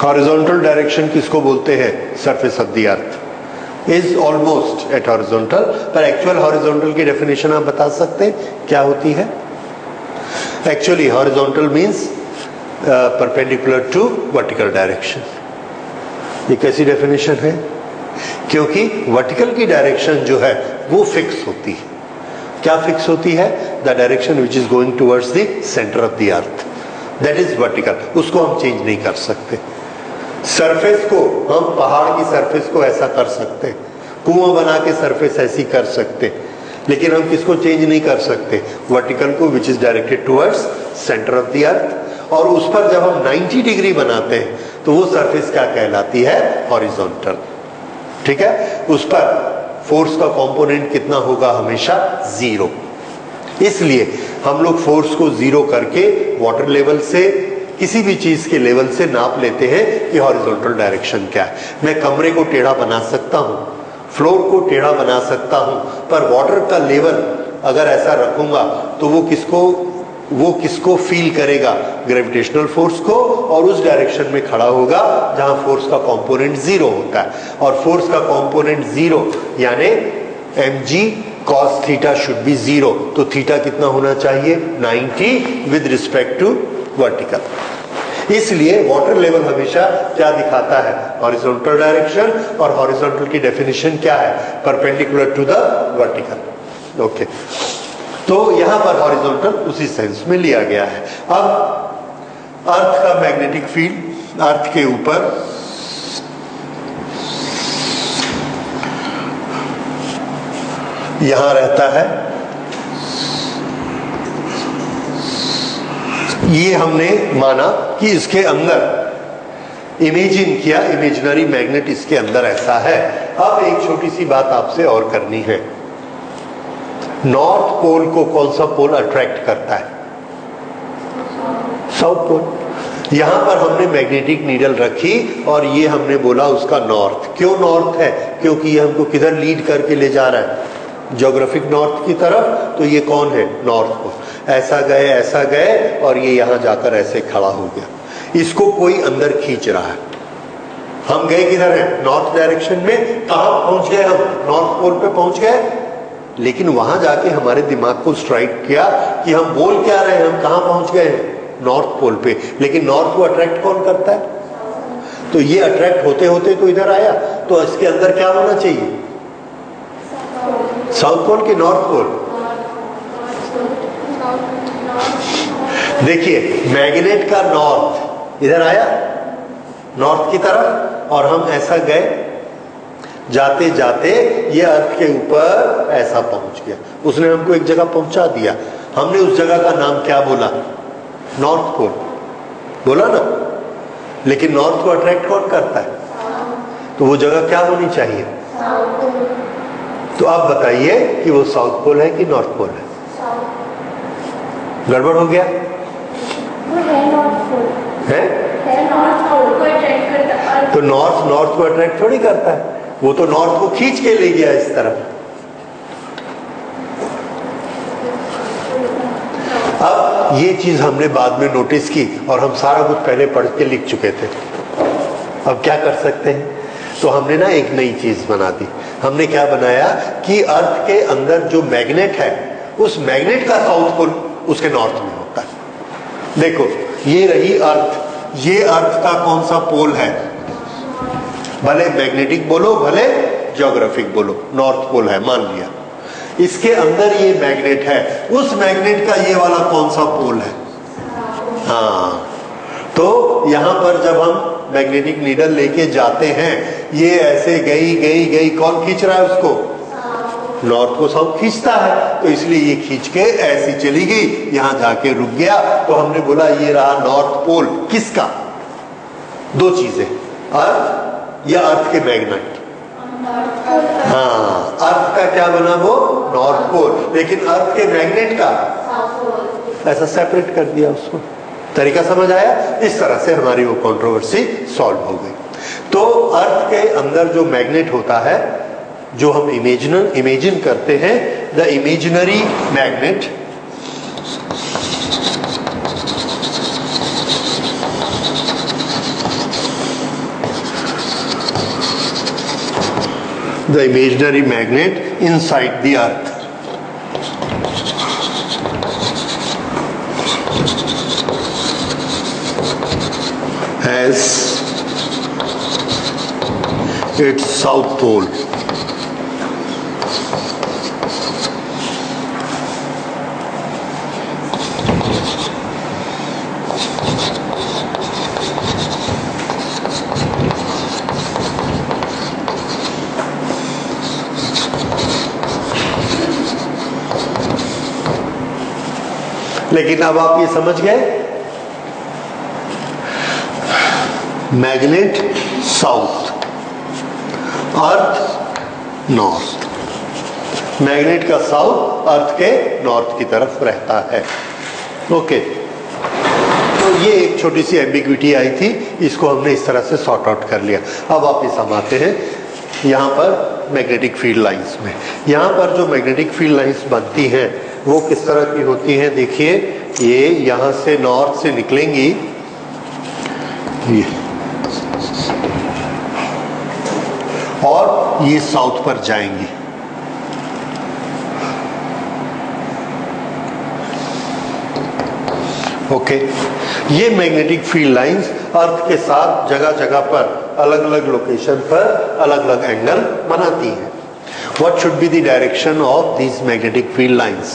Horizontal direction किसको बोलते हैं? Surface of the earth is almost at horizontal, पर एक्चुअल हॉरिजॉन्टल की डेफिनेशन आप बता सकते हैं क्या होती है? Actually horizontal means perpendicular to vertical direction. ये कैसी डेफिनेशन है? क्योंकि वर्टिकल की डायरेक्शन जो है वो फिक्स होती है। क्या फिक्स होती है? The direction which is going towards the centre of the earth, that is vertical. उसको हम चेंज नहीं कर सकते। सरफेस को हम पहाड़ की सरफेस को ऐसा कर सकते, कुआं बना के सरफेस ऐसी कर सकते, लेकिन हम किसको चेंज नहीं कर सकते? वर्टिकल को, which is directed towards centre of the earth. और उस पर जब हम 90 डिग्री बनाते हैं तो वो सरफेस क्या कहलाती है? हॉरिजॉन्टल। ठीक है, उस पर फोर्स का कंपोनेंट कितना होगा? हमेशा जीरो। इसलिए हम लोग फोर्स को जीरो करके वाटर लेवल से, किसी भी चीज के लेवल से नाप लेते हैं कि हॉरिजॉन्टल डायरेक्शन क्या है। मैं कमरे को टेढ़ा बना सकता हूं, फ्लोर को टेढ़ा बना सकता हूं, पर वाटर का लेवल अगर ऐसा रखूंगा तो वो किसको फील करेगा? ग्रेविटेशनल फोर्स को, और उस डायरेक्शन में खड़ा होगा जहां फोर्स का कंपोनेंट जीरो होता है। और फोर्स का कंपोनेंट जीरो यानी mg cos theta should be zero. तो थीटा कितना होना चाहिए? 90 विद रिस्पेक्ट टू वर्टिकल। इसलिए वाटर लेवल हमेशा क्या दिखाता है? Horizontal direction. और हॉरिजॉन्टल की डेफिनेशन क्या है? Perpendicular to the vertical. Okay, तो यहां पर हॉरिजॉन्टल उसी सेंस में लिया गया है। अब अर्थ का मैग्नेटिक फील्ड अर्थ के ऊपर यहां रहता है। ये हमने माना कि इसके अंदर इमेजिन किया, इमेजिनरी मैग्नेट इसके अंदर ऐसा है। अब एक छोटी सी बात आपसे और करनी है। नॉर्थ पोल को कौन सा पोल अट्रैक्ट करता है? South pole. यहां पर हमने मैग्नेटिक नीडल रखी और ये हमने बोला उसका नॉर्थ। क्यों नॉर्थ है? क्योंकि ये हमको किधर लीड करके ले जा रहा है? ज्योग्राफिक नॉर्थ की तरफ। तो ये कौन है? North pole. ऐसा गए और ये यहां जाकर ऐसे खड़ा हो गया। इसको कोई अंदर खींच रहा है। हम गए किधर है? नॉर्थ डायरेक्शन में। कहां पहुंच गए हम? नॉर्थ पोल पे पहुंच गए। लेकिन वहां जाके हमारे दिमाग को स्ट्राइक किया कि हम बोल क्या रहे हैं, हम कहां पहुंच गए हैं? नॉर्थ पोल पे। लेकिन नॉर्थ को अट्रैक्ट कौन करता है? तो ये अट्रैक्ट होते होते तो इधर आया। तो इसके अंदर क्या होना चाहिए? साउथ पोल की नॉर्थ पोल? देखिए, मैग्नेट का नॉर्थ इधर आया नॉर्थ की तरफ, और हम ऐसा गए, जाते जाते ये अर्थ के ऊपर ऐसा पहुंच गया। उसने हमको एक जगह पहुंचा दिया। हमने उस जगह का नाम क्या बोला? नॉर्थ पोल बोला ना। लेकिन नॉर्थ को अट्रैक्ट कौन करता है? तो वो जगह क्या होनी चाहिए? तो आप बताइए कि वो साउथ पोल है कि नॉर्थ पोल है? गड़बड़ हो गया है? तो नॉर्थ को अट्रैक्ट थोड़ी करता है, वो तो नॉर्थ को खींच के ले गया इस तरफ। अब ये चीज हमने बाद में नोटिस की और हम सारा कुछ पहले पढ़ के लिख चुके थे। अब क्या कर सकते हैं? तो हमने ना एक नई चीज बना दी। हमने क्या बनाया कि अर्थ के अंदर जो मैग्नेट है, उस मैग्नेट का साउथ पोल उसके नॉर्थ में होता है। देखो, ये रही अर्थ। ये अर्थ का कौन सा पोल है? भले मैग्नेटिक बोलो भले ज्योग्राफिक बोलो, नॉर्थ पोल है मान लिया। इसके अंदर ये मैग्नेट है, उस मैग्नेट का ये वाला कौन सा पोल है? हाँ, तो यहां पर जब हम मैग्नेटिक नीडल लेके जाते हैं, ये ऐसे गई, कौन खींच रहा है उसको? नॉर्थ को साउथ खींचता है। तो इसलिए ये खींच के ऐसी चली गई, यहां जाके रुक गया। तो हमने बोला ये रहा नॉर्थ पोल। किसका? दो चीजें, अर्थ या अर्थ के मैग्नेट। हाँ, अर्थ का क्या बना? वो नॉर्थ पोल। लेकिन अर्थ के मैग्नेट का ऐसा सेपरेट कर दिया उसको। तरीका समझ आया? इस तरह से हमारी वो कंट्रोवर्सी सॉल्व हो गई। तो अर्थ के अंदर जो मैग्नेट होता है, जो हम इमेजिन करते हैं, the imaginary magnet, the imaginary magnet inside the earth. As its south pole. लेकिन अब आप ये समझ गए, मैग्नेट साउथ, अर्थ नॉर्थ। मैग्नेट का साउथ अर्थ के नॉर्थ की तरफ रहता है। ओके, तो ये एक छोटी सी एम्बिग्विटी आई थी, इसको हमने इस तरह से सॉर्ट आउट कर लिया। अब वापिस हम आते हैं यहाँ पर मैग्नेटिक फील्ड लाइंस में। यहाँ पर जो मैग्नेटिक फील्ड लाइंस बनती हैं वो किस तरह की होती हैं? देखिए, ये यहाँ से नॉर्थ से निकलेंगी, ये, और ये साउथ पर जाएंगी। ओके, ये मैग्नेटिक फील्ड लाइंस अर्थ के साथ जगह जगह पर अलग अलग लोकेशन पर अलग अलग एंगल बनाती हैं। What should be the direction of these magnetic field lines?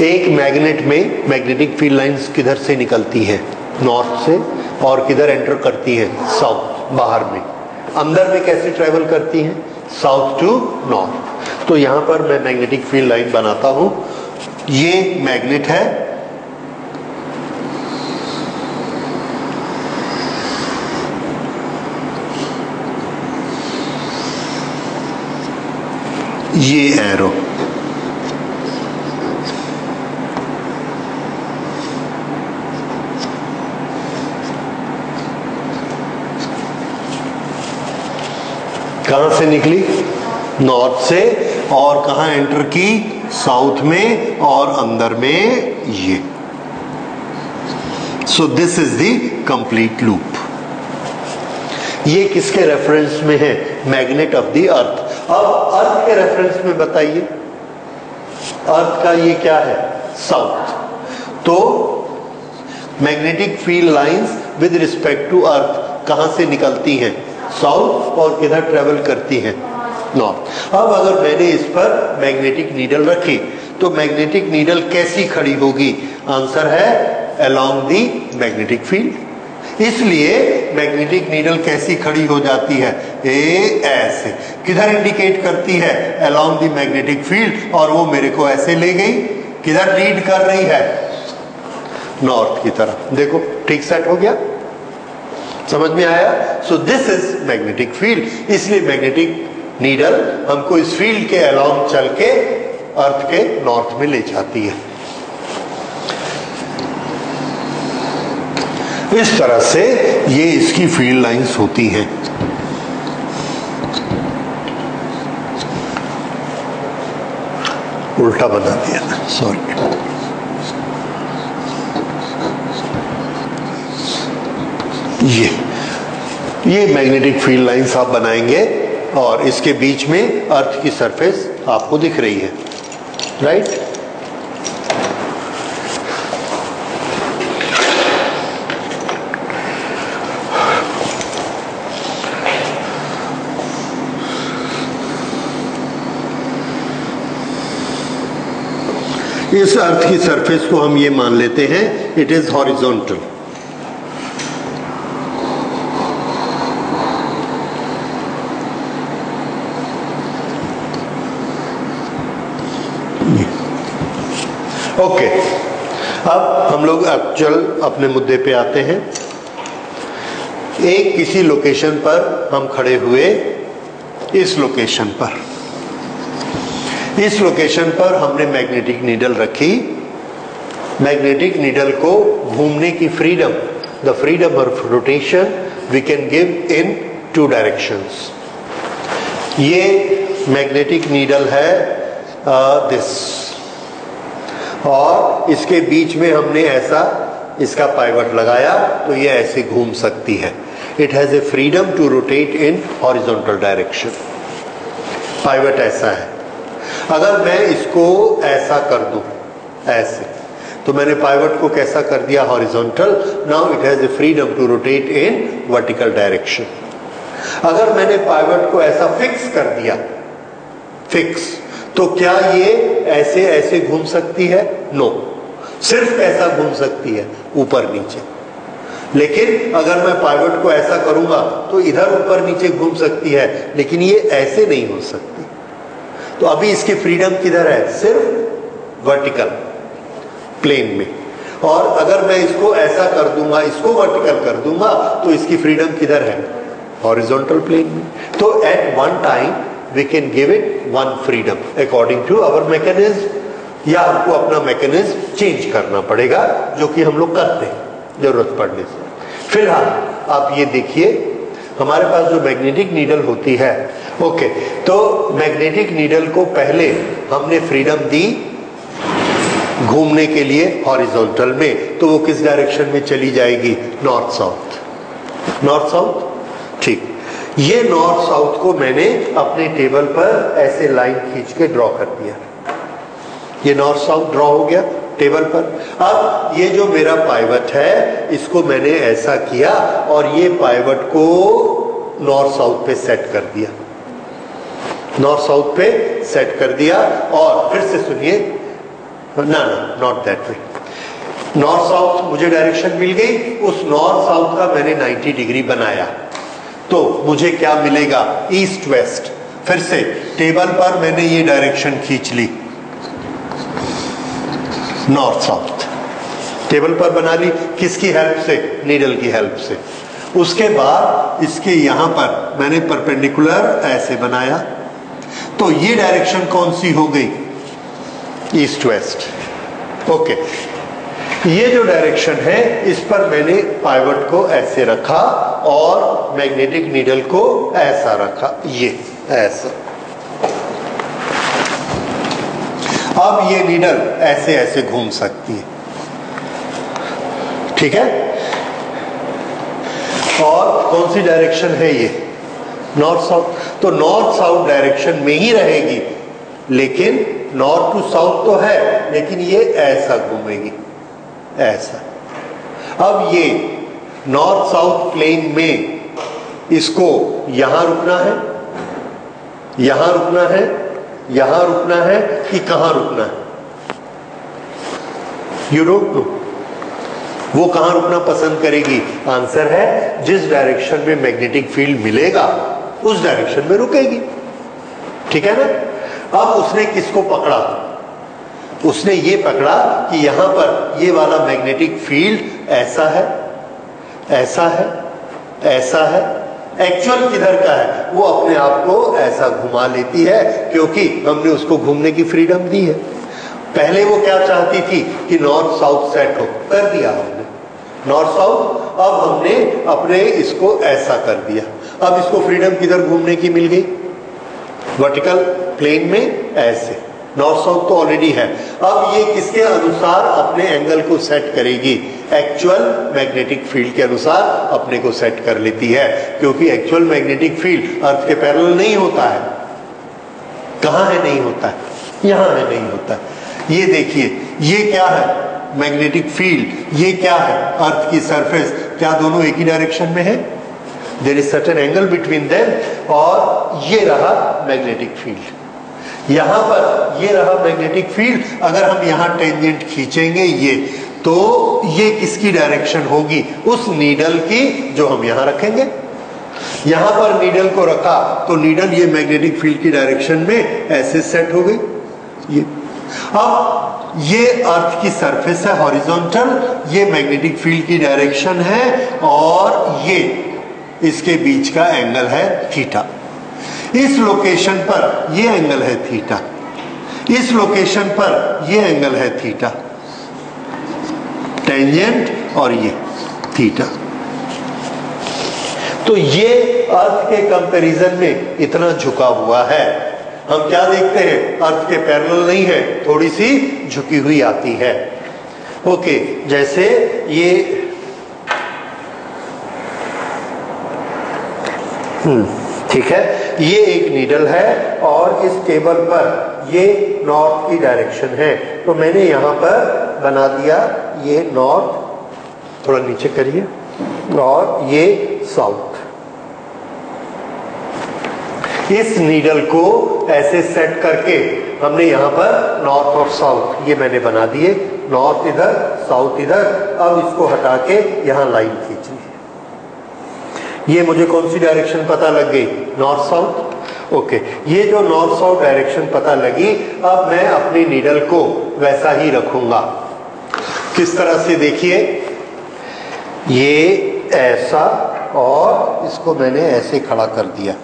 एक मैग्नेट में मैग्नेटिक फील्ड लाइंस किधर से निकलती है? नॉर्थ से, और किधर एंटर करती है? साउथ, बाहर में। अंदर में कैसे ट्रेवल करती हैं? South to north. तो यहां पर मैं मैग्नेटिक फील्ड लाइन बनाता हूं। ये मैग्नेट है, ये एरो, कहां से निकली? नॉर्थ से, और कहां एंटर की? साउथ में, और अंदर में ये। सो this is the complete loop. ये किसके रेफरेंस में है? मैग्नेट ऑफ द अर्थ। अब अर्थ के रेफरेंस में बताइए, अर्थ का ये क्या है? साउथ। तो magnetic field lines with respect to earth कहां से निकलती हैं? साउथ, और किधर ट्रेवल करती हैं? नॉर्थ। अब अगर मैंने इस पर मैग्नेटिक नीडल रखी तो मैग्नेटिक नीडल कैसी खड़ी होगी? आंसर है अलोंग दी मैग्नेटिक फील्ड। इसलिए मैग्नेटिक नीडल कैसी खड़ी हो जाती है? ऐसे। किधर इंडिकेट करती है? अलोंग दी मैग्नेटिक फील्ड, और वो मेरे को ऐसे ले गई। किधर लीड कर रही है? नॉर्थ की तरफ। देखो, ठीक सेट हो गया, समझ में आया? सो दिस इज मैग्नेटिक फील्ड। इसलिए मैग्नेटिक नीडल हमको इस फील्ड के अलोंग चल के अर्थ के नॉर्थ में ले जाती है। इस तरह से ये इसकी फील्ड लाइंस होती हैं। उल्टा बना दिया, सॉरी। ये मैग्नेटिक फील्ड लाइंस आप बनाएंगे, और इसके बीच में अर्थ की सरफेस आपको दिख रही है, राइट? इस अर्थ की सरफेस को हम ये मान लेते हैं, इट इज हॉरिजॉन्टल। ओके, अब हम लोग एक्चुअल अपने मुद्दे पे आते हैं। एक किसी लोकेशन पर हम खड़े हुए, इस लोकेशन पर, इस लोकेशन पर हमने मैग्नेटिक नीडल रखी। मैग्नेटिक नीडल को घूमने की freedom, the freedom of rotation we can give in two directions. ये मैग्नेटिक नीडल है दिस, और इसके बीच में हमने ऐसा इसका पाइवट लगाया तो ये ऐसे घूम सकती है। It has a freedom to rotate in horizontal direction. Pivot ऐसा है। अगर मैं इसको ऐसा कर दूं, ऐसे, तो मैंने पाइवट को कैसा कर दिया? Horizontal. Now it has a freedom to rotate in vertical direction. अगर मैंने पाइवट को ऐसा फिक्स कर दिया, फिक्स, तो क्या ये ऐसे ऐसे घूम सकती है? नो, सिर्फ ऐसा घूम सकती है, ऊपर नीचे। लेकिन अगर मैं पाइवट को ऐसा करूंगा तो इधर ऊपर नीचे घूम सकती है, लेकिन ये ऐसे नहीं हो सकती। तो अभी इसकी फ्रीडम किधर है? सिर्फ वर्टिकल प्लेन में। और अगर मैं इसको ऐसा कर दूंगा, इसको वर्टिकल कर दूंगा, तो इसकी फ्रीडम किधर है? हॉरिजॉन्टल प्लेन में। तो at one time we can give it one freedom according to our mechanism, या हमको अपना मैकेनिज्म चेंज करना पड़ेगा, जो कि हम लोग करते हैं जरूरत पड़ने से। फिलहाल आप ये देखिए, हमारे पास जो मैग्नेटिक नीडल होती है, ओके, तो मैग्नेटिक नीडल को पहले हमने फ्रीडम दी घूमने के लिए हॉरिजॉन्टल में, तो वो किस डायरेक्शन में चली जाएगी? North south. नॉर्थ साउथ, ठीक। ये नॉर्थ साउथ को मैंने अपने टेबल पर ऐसे लाइन खींच के ड्रॉ कर दिया। ये नॉर्थ साउथ ड्रॉ हो गया टेबल पर। अब ये जो मेरा पाइवट है, इसको मैंने ऐसा किया और ये पाइवट को नॉर्थ साउथ पे सेट कर दिया, नॉर्थ साउथ पे सेट कर दिया। और फिर से सुनिए, ना, not that way. North south मुझे डायरेक्शन मिल गई, उस नॉर्थ साउथ का मैंने 90 डिग्री बनाया, तो मुझे क्या मिलेगा? East west. फिर से टेबल पर मैंने ये डायरेक्शन खींच ली, नॉर्थ साउथ टेबल पर बना ली। किसकी हेल्प से? नीडल की हेल्प से। उसके बाद इसके यहां पर मैंने परपेंडिकुलर ऐसे बनाया, तो ये डायरेक्शन कौन सी हो गई? East west. ओके, ये जो डायरेक्शन है, इस पर मैंने पाइवट को ऐसे रखा और मैग्नेटिक नीडल को ऐसा रखा, ये ऐसा। अब ये नीडल ऐसे ऐसे घूम सकती है, ठीक है। और कौन सी डायरेक्शन है ये? North south. तो नॉर्थ साउथ डायरेक्शन में ही रहेगी, लेकिन नॉर्थ टू साउथ तो है, लेकिन ये ऐसा घूमेगी, ऐसा। अब ये नॉर्थ साउथ प्लेन में इसको यहां रुकना है, यहां रुकना है, यहां रुकना है कि कहां रुकना है? You don't know. वो कहां रुकना पसंद करेगी? आंसर है, जिस डायरेक्शन में मैग्नेटिक फील्ड मिलेगा उस डायरेक्शन में रुकेगी, ठीक है ना। अब उसने किसको पकड़ा? उसने ये पकड़ा कि यहां पर ये वाला मैग्नेटिक फील्ड ऐसा है, ऐसा है, ऐसा है। एक्चुअल किधर का है? वो अपने आप को ऐसा घुमा लेती है, क्योंकि हमने उसको घूमने की फ्रीडम दी है। पहले वो क्या चाहती थी कि नॉर्थ साउथ सेट हो, कर दिया हमने नॉर्थ साउथ। अब हमने अपने इसको ऐसा कर दिया। अब इसको फ्रीडम किधर घूमने की मिल गई? वर्टिकल प्लेन में ऐसे। नॉर्थ साउथ तो ऑलरेडी है। अब ये किसके अनुसार अपने एंगल को सेट करेगी? एक्चुअल मैग्नेटिक फील्ड के अनुसार अपने को सेट कर लेती है, क्योंकि एक्चुअल मैग्नेटिक फील्ड अर्थ के पैरेलल नहीं होता है। कहां है? नहीं होता है, यहां है, नहीं होता है। ये देखिए, ये क्या है? Magnetic field. ये क्या है? अर्थ की सरफेस। क्या दोनों एक ही डायरेक्शन में है? There is certain angle between them. और ये रहा मैग्नेटिक फील्ड। यहां पर ये रहा मैग्नेटिक फील्ड। अगर हम यहां टेंजेंट खींचेंगे ये, तो ये किसकी डायरेक्शन होगी? उस नीडल की जो हम यहां रखेंगे। यहां पर नीडल को रखा तो नीडल ये मैग्नेटिक फील्ड की डायरेक्शन में ऐसे सेट हो गई। ये अब ये अर्थ की सरफेस है हॉरिजॉन्टल, ये मैग्नेटिक फील्ड की डायरेक्शन है, और ये इसके बीच का एंगल है थीटा। इस लोकेशन पर ये एंगल है थीटा, इस लोकेशन पर ये एंगल है थीटा, टेंजेंट और ये थीटा। तो ये अर्थ के कंपैरिजन में इतना झुका हुआ है। हम क्या देखते हैं? अर्थ के पैरेलल नहीं है, थोड़ी सी झुकी हुई आती है। ओके, जैसे ये ठीक है, ये एक नीडल है और इस टेबल पर ये नॉर्थ की डायरेक्शन है, तो मैंने यहां पर बना दिया ये नॉर्थ, थोड़ा नीचे करिए, और ये साउथ। इस नीडल को ऐसे सेट करके हमने यहां पर नॉर्थ और साउथ ये मैंने बना दिए, नॉर्थ इधर साउथ इधर। अब इसको हटा के यहां लाइन खींचनी है। ये मुझे कौन सी डायरेक्शन पता लग गई? North south. ओके, ये जो नॉर्थ साउथ डायरेक्शन पता लगी, अब मैं अपनी नीडल को वैसा ही रखूंगा। किस तरह से? देखिए, ये ऐसा और इसको मैंने ऐसे खड़ा कर दिया।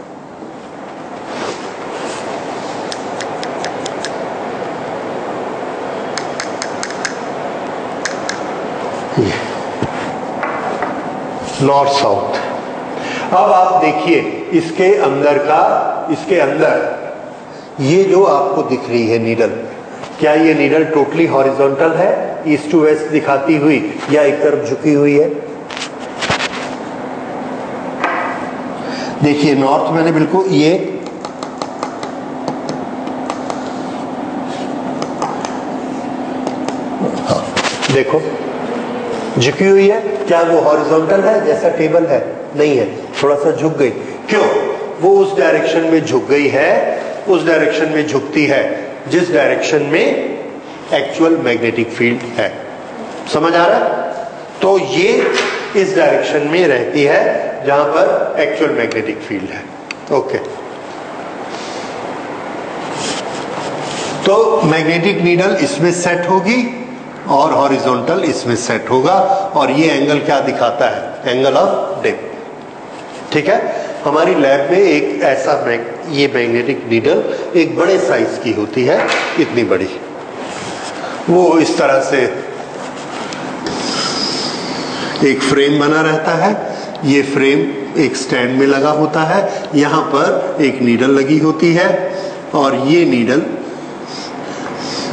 North south. अब आप देखिए इसके अंदर ये जो आपको दिख रही है नीडल, क्या ये नीडल टोटली हॉरिजॉन्टल है, ईस्ट टू वेस्ट दिखाती हुई, या एक तरफ झुकी हुई है? देखिए नॉर्थ मैंने बिल्कुल ये देखो झुकी हुई है। क्या वो हॉरिजॉन्टल है जैसा टेबल है? नहीं है, थोड़ा सा झुक गई। क्यों? वो उस डायरेक्शन में झुक गई है, उस डायरेक्शन में झुकती है जिस डायरेक्शन में एक्चुअल मैग्नेटिक फील्ड है। समझ आ रहा है? तो ये इस डायरेक्शन में रहती है जहां पर एक्चुअल मैग्नेटिक फील्ड है। ओके, तो मैग्नेटिक नीडल इसमें सेट होगी और हॉरिजॉन्टल इसमें सेट होगा, और ये एंगल क्या दिखाता है? Angle of dip. ठीक है, हमारी लैब में एक ऐसा ये मैग्नेटिक नीडल एक बड़े साइज की होती है, इतनी बड़ी। वो इस तरह से एक फ्रेम बना रहता है, ये फ्रेम एक स्टैंड में लगा होता है, यहां पर एक नीडल लगी होती है, और ये नीडल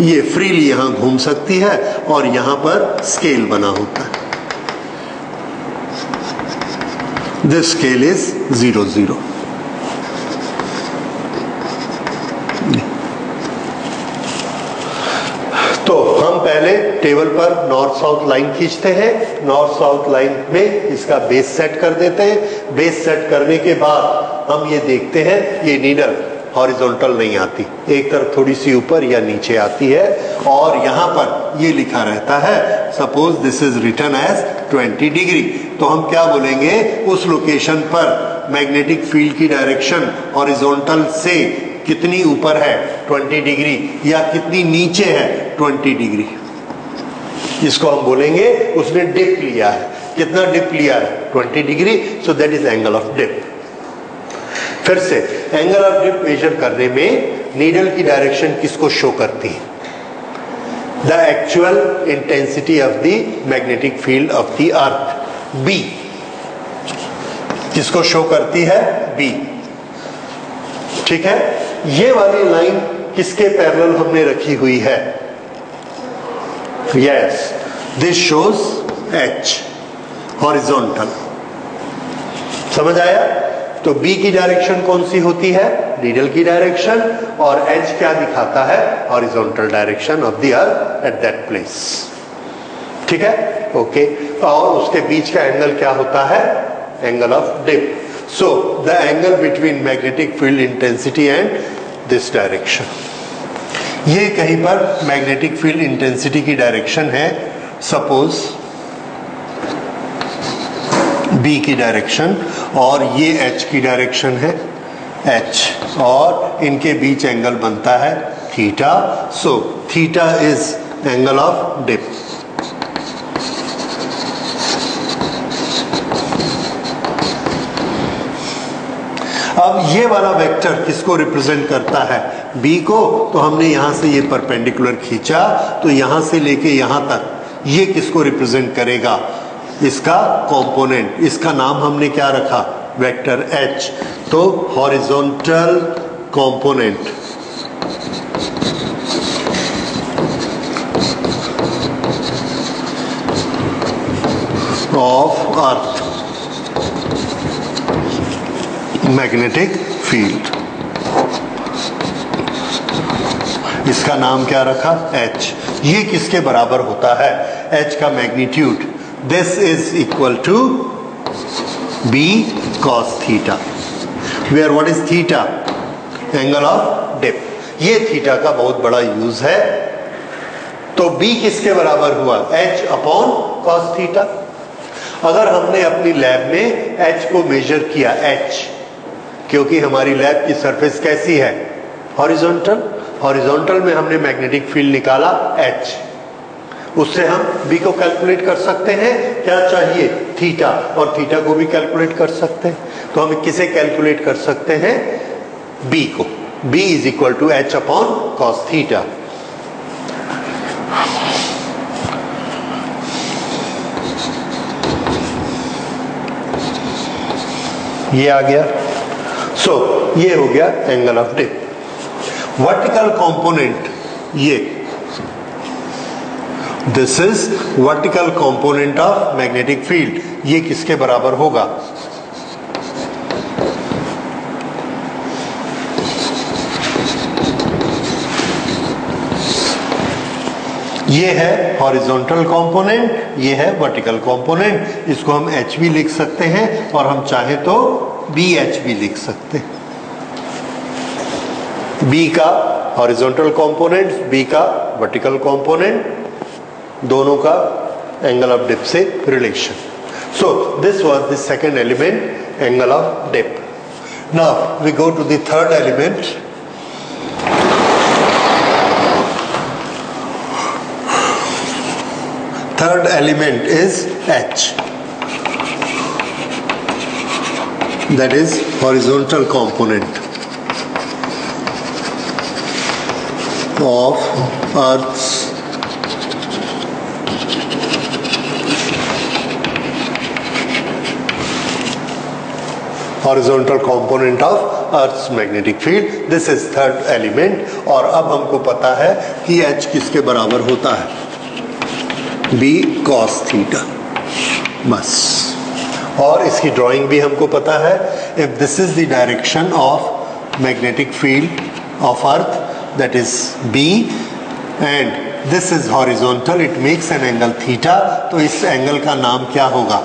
ये फ्रीली यहां घूम सकती है, और यहां पर स्केल बना होता है। This scale is 0 0। तो हम पहले टेबल पर नॉर्थ साउथ लाइन खींचते हैं, नॉर्थ साउथ लाइन में इसका बेस सेट कर देते हैं। बेस सेट करने के बाद हम ये देखते हैं ये नीडल हॉरिजॉन्टल नहीं आती, एक तरफ थोड़ी सी ऊपर या नीचे आती है, और यहां पर ये लिखा रहता है, suppose this is written as 20 degree. तो हम क्या बोलेंगे? उस लोकेशन पर मैग्नेटिक फील्ड की डायरेक्शन हॉरिजॉन्टल से कितनी ऊपर है? 20 डिग्री, या कितनी नीचे है? 20 डिग्री। इसको हम बोलेंगे उसने डिप लिया है। कितना डिप लिया है? 20 degree. So that is angle of dip. फिर से एंगल ऑफ डिप मेजर करने में नीडल की डायरेक्शन किसको शो करती है? The actual intensity of the magnetic field of the earth, B. किसको शो करती है? बी। ठीक है, ये वाली लाइन किसके पैरेलल हमने रखी हुई है? Yes, this shows H, horizontal. समझ आया? तो B की डायरेक्शन कौन सी होती है? नीडल की डायरेक्शन, और H क्या दिखाता है? Horizontal direction of the earth at that place. ठीक है, ओके। और उसके बीच का एंगल क्या होता है? Angle of dip. So the angle between magnetic field intensity and this direction. ये कहीं पर मैग्नेटिक फील्ड इंटेंसिटी की डायरेक्शन है, सपोज B की डायरेक्शन, और ये H की डायरेक्शन है, H, और इनके बीच एंगल बनता है theta. So theta is angle of dip. अब ये वाला वेक्टर किसको रिप्रेजेंट करता है? B को। तो हमने यहां से ये परपेंडिकुलर खींचा, तो यहां से लेके यहां तक ये किसको रिप्रेजेंट करेगा? इसका कंपोनेंट। इसका नाम हमने क्या रखा? Vector H। तो हॉरिजॉन्टल कंपोनेंट। अर्थ मैग्नेटिक फील्ड, इसका नाम क्या रखा, H। ये किसके बराबर होता है, H का magnitude, this is equal to B cos theta, where what is theta, angle of dip. ये थीटा का बहुत बड़ा यूज है। तो B किसके बराबर हुआ, H अपॉन cos थीटा। अगर हमने अपनी लैब में H को मेजर किया, H क्योंकि हमारी लैब की सरफेस कैसी है, हॉरिजॉन्टल, हॉरिजॉन्टल में हमने मैग्नेटिक फील्ड निकाला H, उससे हम B को कैलकुलेट कर सकते हैं, क्या चाहिए, थीटा, और थीटा को भी कैलकुलेट कर सकते हैं। तो हम किसे कैलकुलेट कर सकते हैं, B को। B is equal to H upon cos theta. ये आ गया। सो ये हो गया angle of dip. Vertical component, ये this is vertical component of magnetic field, ये किसके बराबर होगा, ये है हॉरिजॉन्टल कंपोनेंट, ये है वर्टिकल कंपोनेंट। इसको हम H भी लिख सकते हैं और हम चाहे तो BH भी लिख सकते हैं। B का हॉरिजॉन्टल कंपोनेंट, B का वर्टिकल कंपोनेंट, दोनों का एंगल ऑफ डिप से relation. So this was the second element, angle of dip. Now we go to the third element. Third element is H, that is horizontal component of Earth's horizontal component of Earth's magnetic field. This is third element। और अब हमको पता है कि H किसके बराबर होता है, B cos थीटा, बस। और इसकी ड्राइंग भी हमको पता है, if this is the direction of magnetic field of earth, that is B, and this is horizontal, it makes an angle theta. तो इस एंगल का नाम क्या होगा,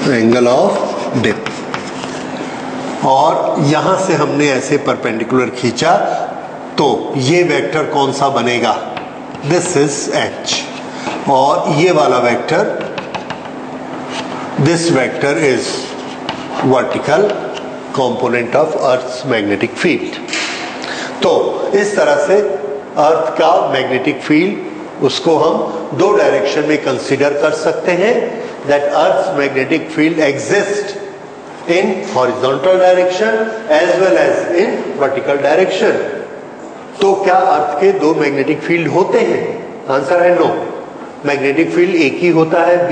एंगल ऑफ डिप। और यहां से हमने ऐसे परपेंडिकुलर खींचा तो ये वेक्टर कौन सा बनेगा, दिस इज H, और ये वाला vector, this vector is vertical component of earth's magnetic field. तो इस तरह से अर्थ का मैग्नेटिक फील्ड, उसको हम दो डायरेक्शन में कंसीडर कर सकते हैं, that earth's magnetic field exist in horizontal direction as well as in vertical direction. तो क्या अर्थ के दो मैग्नेटिक फील्ड होते हैं, आंसर है नो। मैग्नेटिक फील्ड एक ही होता है B,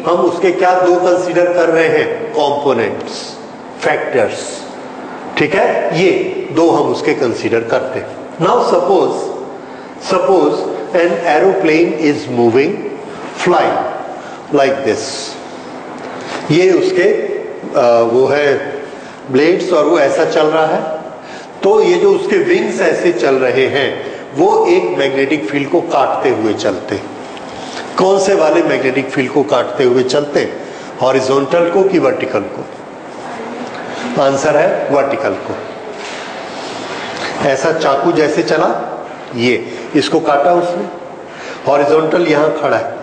हम उसके क्या दो कंसीडर कर रहे हैं, कंपोनेंट्स, फैक्टर्स, ठीक है, ये दो हम उसके कंसीडर करते हैं। Now suppose an aeroplane is moving, flying like this, ये उसके वो है ब्लेड्स और वो ऐसा चल रहा है। तो ये जो उसके विंग्स ऐसे चल रहे हैं वो एक मैग्नेटिक फील्ड को काटते हुए चलते। कौन से वाले मैग्नेटिक फील्ड को काटते हुए चलते, हॉरिजॉन्टल को कि वर्टिकल को, आंसर है वर्टिकल को। ऐसा चाकू जैसे चला, ये इसको काटा उसने, हॉरिजॉन्टल यहां खड़ा है,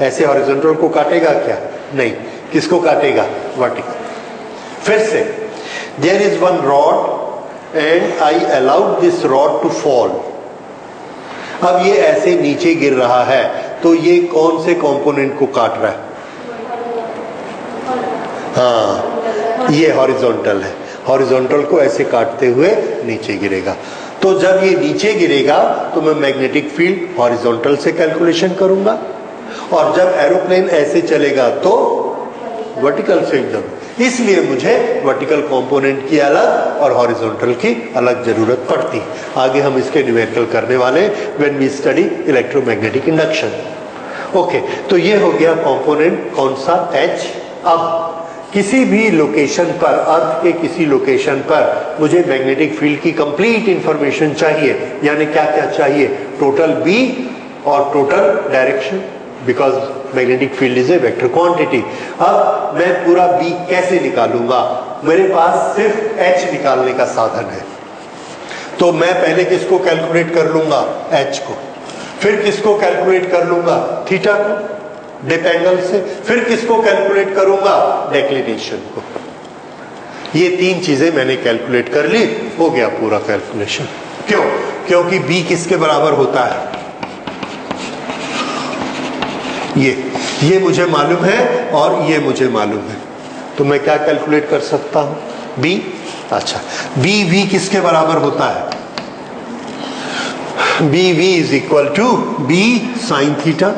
ऐसे हॉरिजॉन्टल को काटेगा क्या, नहीं, किसको काटेगा, वर्टिकल। फिर से, there is one rod and I allowed this rod to fall। अब ये ऐसे नीचे गिर रहा है, तो ये कौन से कंपोनेंट को काट रहा है, हाँ, ये हॉरिजॉन्टल है, हॉरिजॉन्टल को ऐसे काटते हुए नीचे गिरेगा। तो जब ये नीचे गिरेगा तो मैं मैग्नेटिक फील्ड हॉरिजॉन्टल से कैलकुलेशन करूंगा, और जब एरोप्लेन ऐसे चलेगा तो वर्टिकल से एकदम। इसलिए मुझे वर्टिकल कंपोनेंट की अलग और हॉरिजॉन्टल की अलग जरूरत पड़ती है। आगे हम इसके न्यूमेरिकल करने वाले when we study electromagnetic induction. Okay, तो ये हो गया कंपोनेंट कौन सा, H। अब किसी भी लोकेशन पर, अर्थ के किसी लोकेशन पर मुझे मैग्नेटिक फील्ड की कंप्लीट इंफॉर्मेशन चाहिए, यानी क्या क्या चाहिए, टोटल B और total direction, because magnetic field is a vector quantity. अब मैं पूरा B कैसे निकालूंगा, मेरे पास सिर्फ H निकालने का साधन है। तो मैं पहले किसको कैलकुलेट कर लूंगा, H को, फिर किसको कैलकुलेट कर लूंगा, थीटा को डिप एंगल से, फिर किसको कैलकुलेट करूंगा, डेक्लिनेशन को। ये तीन चीजें मैंने कैलकुलेट कर ली, हो गया पूरा कैलकुलेशन। क्यों, क्योंकि B किसके बराबर होता है, ये मुझे मालूम है और ये मुझे मालूम है, तो मैं क्या कैलकुलेट कर सकता हूं, B। अच्छा, BV किसके बराबर होता है, BV is equal to B sine theta,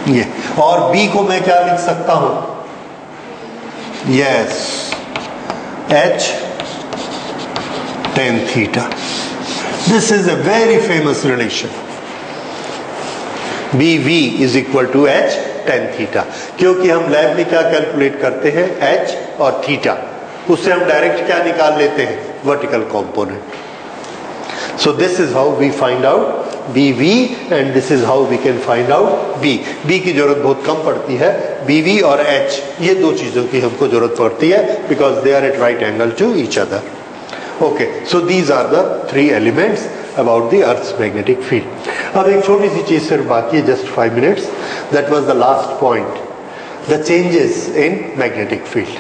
ये, और B को मैं क्या लिख सकता हूं, yes, H tan theta. This is a very famous relation, BV is equal to H tan theta, क्योंकि हम लैब में क्या कैलकुलेट करते हैं, H और थीटा, उससे हम डायरेक्ट क्या निकाल लेते हैं, vertical component. So this is how we find out BV and this is how we can find out B। B की जरूरत बहुत कम पड़ती है, BV और H ये दो चीजों की हमको जरूरत पड़ती है, because they are at right angle to each other। Okay, so these are the three elements about the Earth's magnetic field। अब एक छोटी सी चीज सिर्फ बाकी है, just 5 minutes, that was the last point, the changes in magnetic field।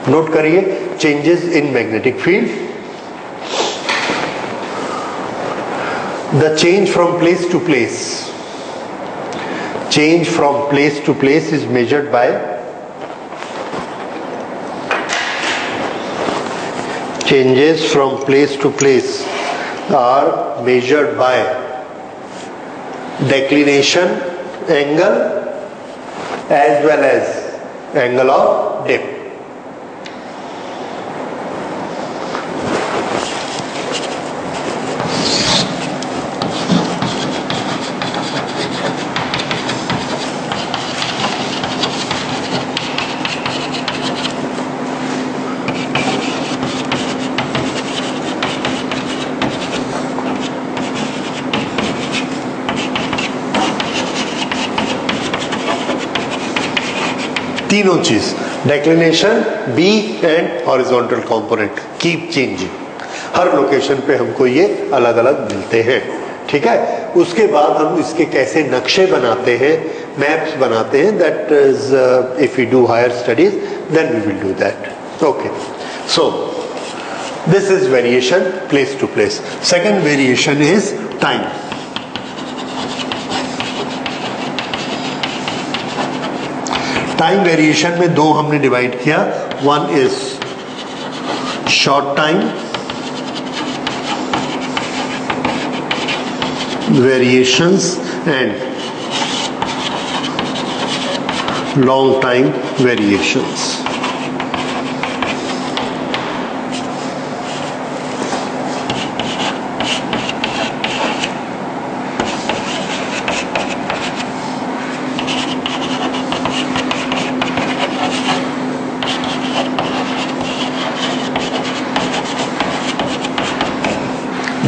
Note करिए, changes in magnetic field, the change from place to place, change from place to place is measured by, changes from place to place are measured by declination angle as well as angle of dip। तीनों चीज, declination, B and horizontal component keep changing, her location पे हमको ये अलग अलग मिलते हैं, ठीक है। उसके बाद हम इसके कैसे नक्शे बनाते हैं, मैप्स बनाते हैं, that is if you do higher studies then we will do that. Okay, so this is variation place to place. Second variation is time. Time variation में दो हमने डिवाइड किया, one is short time variations and long time variations.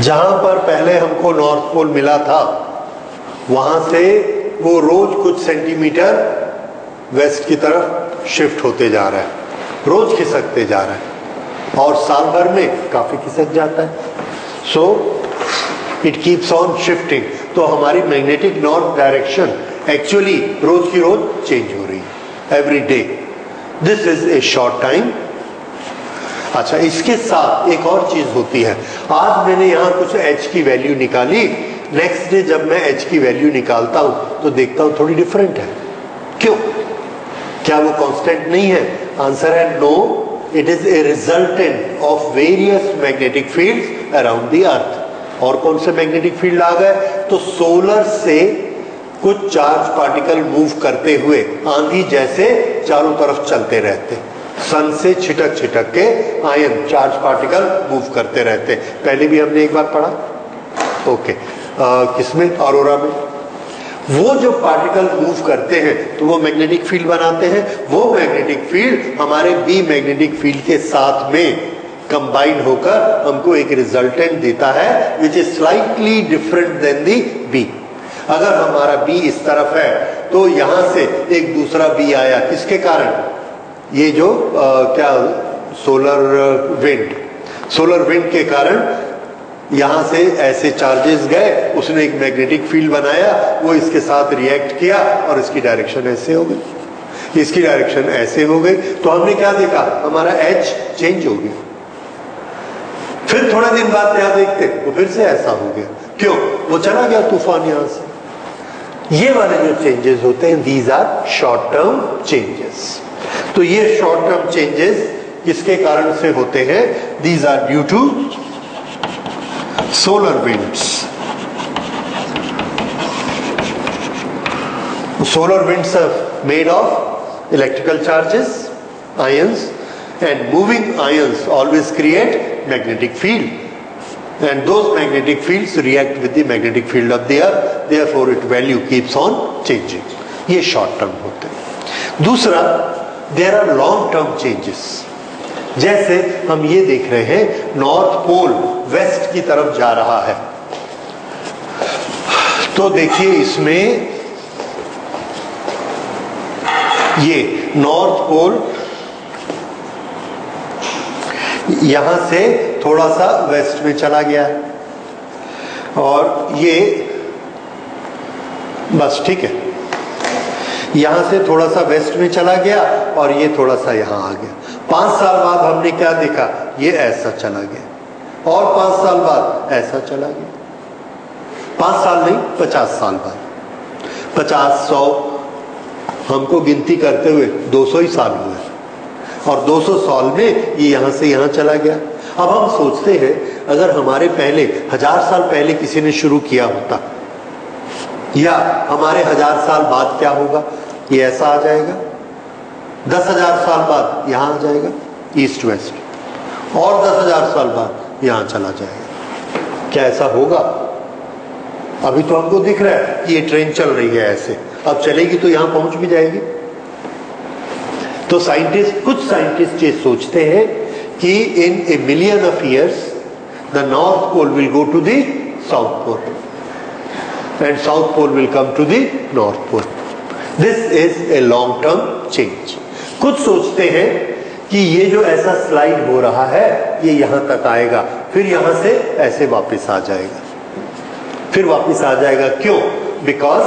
जहां पर पहले हमको north pole मिला था, वहां से वो रोज कुछ सेंटीमीटर वेस्ट की तरफ शिफ्ट होते जा रहा है, रोज खिसकते जा रहा है, और साल भर में काफी खिसक जाता है। So it keeps on shifting. तो हमारी मैग्नेटिक नॉर्थ डायरेक्शन एक्चुअली रोज की रोज चेंज हो रही है, every day. This is A short time. अच्छा, इसके साथ एक और चीज होती है, आज मैंने यहां कुछ H की वैल्यू निकाली, नेक्स्ट डे जब मैं H की वैल्यू निकालता हूं तो देखता हूं थोड़ी डिफरेंट है। क्यों? क्या वो कांस्टेंट नहीं है? आंसर है no, it is a resultant of various magnetic fields around the earth. और कौन से मैग्नेटिक फील्ड आ गए? तो सोलर से कुछ चार्ज पार्टिकल मूव करते हुए आंधी जैसे चारों तरफ चलते रहते, सन से छिटक छिटक के आयन चार्ज पार्टिकल मूव करते रहते। पहले भी हमने एक बार पढ़ा, ओके, किसमें? ऑरोरा में। वो जो पार्टिकल मूव करते हैं तो वो मैग्नेटिक फील्ड बनाते हैं, वो मैग्नेटिक फील्ड हमारे बी मैग्नेटिक फील्ड के साथ में कंबाइन होकर हमको एक रिजल्टेंट देता है which is slightly different than the B. अगर हमारा बी इस तरफ है तो यहां से एक दूसरा बी आया, किसके कारण? ये जो क्या सोलर विंड के कारण यहां से ऐसे चार्जेस गए, उसने एक मैग्नेटिक फील्ड बनाया, वो इसके साथ रिएक्ट किया और इसकी डायरेक्शन ऐसे हो गई, इसकी डायरेक्शन ऐसे हो गई। तो हमने क्या देखा? हमारा एच चेंज हो गया। फिर थोड़े दिन बाद क्या देखते, वो फिर से ऐसा हो गया। क्यों? वो चला गया तूफान यहां से। ये वाले जो चेंजेस होते हैं, these are short term changes. तो ये शॉर्ट टर्म चेंजेस किसके कारण से होते हैं? These are due to solar winds. Solar winds are made of electrical charges, ions, and moving ions always create magnetic field, and those magnetic fields react with the magnetic field of the earth, therefore its value keeps on changing. ये short term होते हैं। दूसरा, there are long term changes। जैसे हम ये देख रहे हैं, नॉर्थ पोल वेस्ट की तरफ जा रहा है, तो देखिए इसमें ये नॉर्थ पोल यहां से थोड़ा सा वेस्ट में चला गया है, और ये बस ठीक है, यहां से थोड़ा सा वेस्ट में चला गया और ये थोड़ा सा यहां आ गया। 5 साल बाद हमने क्या देखा? ये ऐसा चला गया, और 5 साल बाद ऐसा चला गया। 5 साल नहीं, 50 साल बाद, 50, 100, हमको गिनती करते हुए 200 ही साल हुए, और 200 साल में ये यहां से यहां चला गया। अब हम सोचते हैं, अगर हमारे पहले 1000 साल पहले किसी ने शुरू किया होता, या हमारे 1000 साल बाद क्या होगा? ये ऐसा आ जाएगा, 10,000 साल बाद यहां आ जाएगा, ईस्ट वेस्ट, और 10,000 साल बाद यहां चला जाएगा। क्या ऐसा होगा? अभी तो हमको दिख रहा है कि ये ट्रेन चल रही है ऐसे, अब चलेगी तो यहां पहुंच भी जाएगी। तो कुछ साइंटिस्ट ये सोचते हैं कि in a million of years the north pole will go to the south pole and south pole will come to the north pole. This is a long term change. कुछ सोचते हैं कि ये जो ऐसा स्लाइड हो रहा है, ये यहां तक आएगा, फिर यहां से ऐसे वापस आ जाएगा, फिर वापस आ जाएगा। क्यों? बिकॉज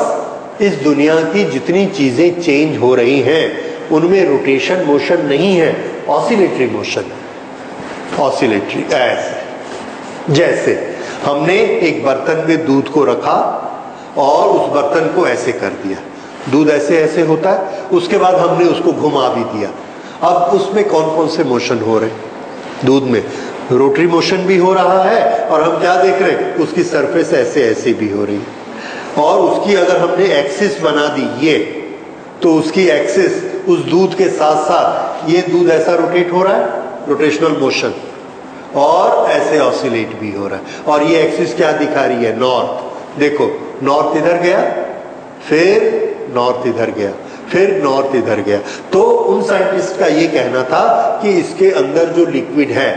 इस दुनिया की जितनी चीजें चेंज हो रही हैं उनमें रोटेशन मोशन नहीं है, ऑसिलेटरी मोशन है। ऑसिलेटरी ऐसे, जैसे हमने एक बर्तन में दूध को रखा और उस बर्तन को ऐसे कर दिया, दूध ऐसे ऐसे होता है, उसके बाद हमने उसको घुमा भी दिया। अब उसमें कौन कौन से मोशन हो रहे? दूध में रोटरी मोशन भी हो रहा है, और हम क्या देख रहे हैं? उसकी सरफेस ऐसे ऐसे भी हो रही है, और उसकी अगर हमने एक्सिस बना दी ये, तो उसकी एक्सिस उस दूध के साथ साथ ये दूध ऐसा रोटेट हो रहा है, रोटेशनल मोशन, और ऐसे ऑसिलेट भी हो रहा है। और ये एक्सिस क्या दिखा रही है? नॉर्थ। देखो, नॉर्थ इधर गया, फिर नॉर्थ इधर गया, फिर नॉर्थ इधर गया। तो उन साइंटिस्ट का ये कहना था कि इसके अंदर जो लिक्विड है,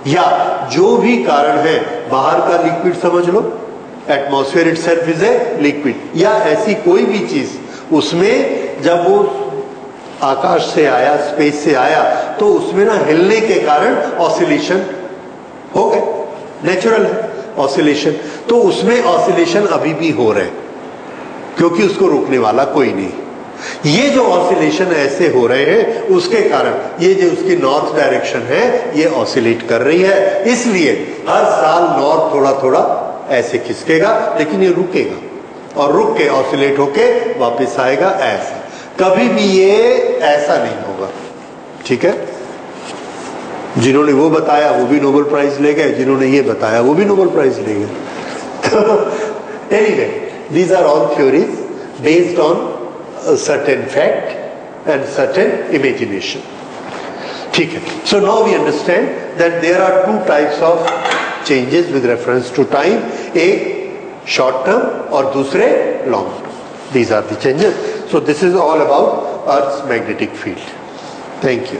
या जो भी कारण है, बाहर का लिक्विड समझ लो, atmosphere itself is a liquid, या ऐसी कोई भी चीज, उसमें जब वो आकाश से आया, स्पेस से आया, तो उसमें ना हिलने के कारण ऑसिलेशन हो गए, नेचुरल है ऑसिलेशन। तो उसमें ऑसिलेशन अभी भी हो रहे, क्योंकि उसको रोकने वाला कोई नहीं। ये जो ऑसिलेशन ऐसे हो रहे हैं, उसके कारण ये जो उसकी नॉर्थ डायरेक्शन है, ये ऑसिलेट कर रही है। इसलिए हर साल नॉर्थ थोड़ा थोड़ा ऐसे खिसकेगा, लेकिन ये रुकेगा, और रुक के ऑसिलेट होके वापस आएगा ऐसा। कभी भी ये ऐसा नहीं होगा, ठीक है? जिन्होंने वो बताया वो भी नोबेल प्राइज ले गए, जिन्होंने ये बताया वो भी नोबेल प्राइज ले गए। Anyway, these are all theories based on a certain fact and certain imagination. ठीक है? So now we understand that there are two types of changes with reference to time. एक शॉर्ट टर्म और दूसरे long term. These are the changes. So this is all about earth magnetic field. Thank you.